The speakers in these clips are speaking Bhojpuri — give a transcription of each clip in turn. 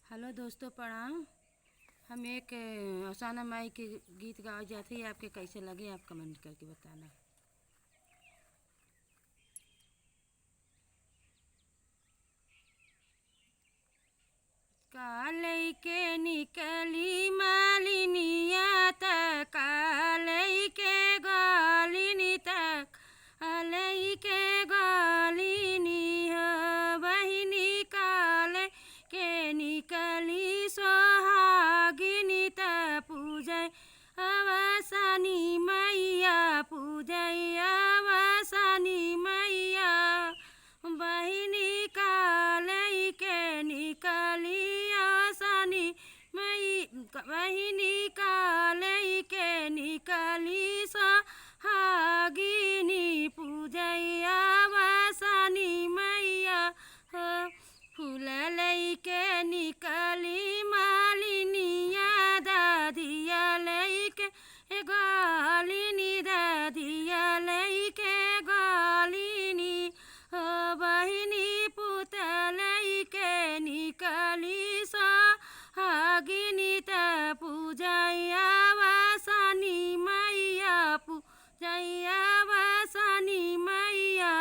हेलो दोस्तों, प्रणाम। हम एक अफसाना माई के गीत गावे जाते हैं। आपके कैसे लगे आप कमेंट करके बताना। कालई के निकली मालिनिया तक, कालई के गालिनी तक, अलई के गालिनी बहिनी कालई के निकली सोहागिनी त पूजय अवसानी मैया, पूजय अवसानी मैया। बहिनी कालई के निकली आसानी मई, बहिनी कालई के निकली सोहागिनी पूजय अवसानी मैया। फूल लई के निकली मालिनिया, दादिया लई के गालिनी, दादिया लई के गालिनी बहिनी पुतलई के निकली सोहागिनी त पूजय अवसानी मैया, पूजय अवसानी मैया।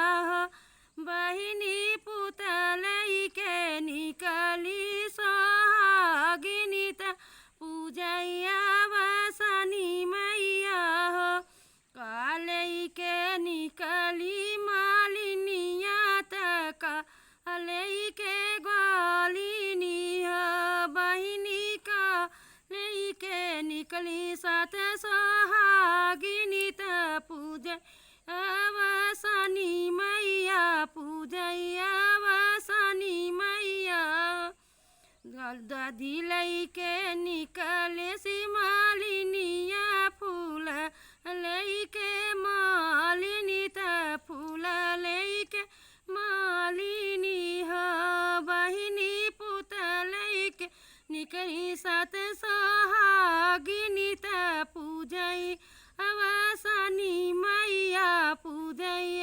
बहिनी पुतलई के निकली सोहागिनी त पूजय अवसानी मैया। कालई के निकली मालिनिया तक, कालई के गालिनी बहिनी कालई के निकली सात सोहागिनी त पूजय अवसानी मैया, पूजय अवसानी मैया। दादी लई के निकले सी मालिनिया, फूल लई के मालिनी त फूल लई के मालिनी बहिनी पुतलई के निकली सात सोहागिनी त पूजय अवसानी मैया, पूजय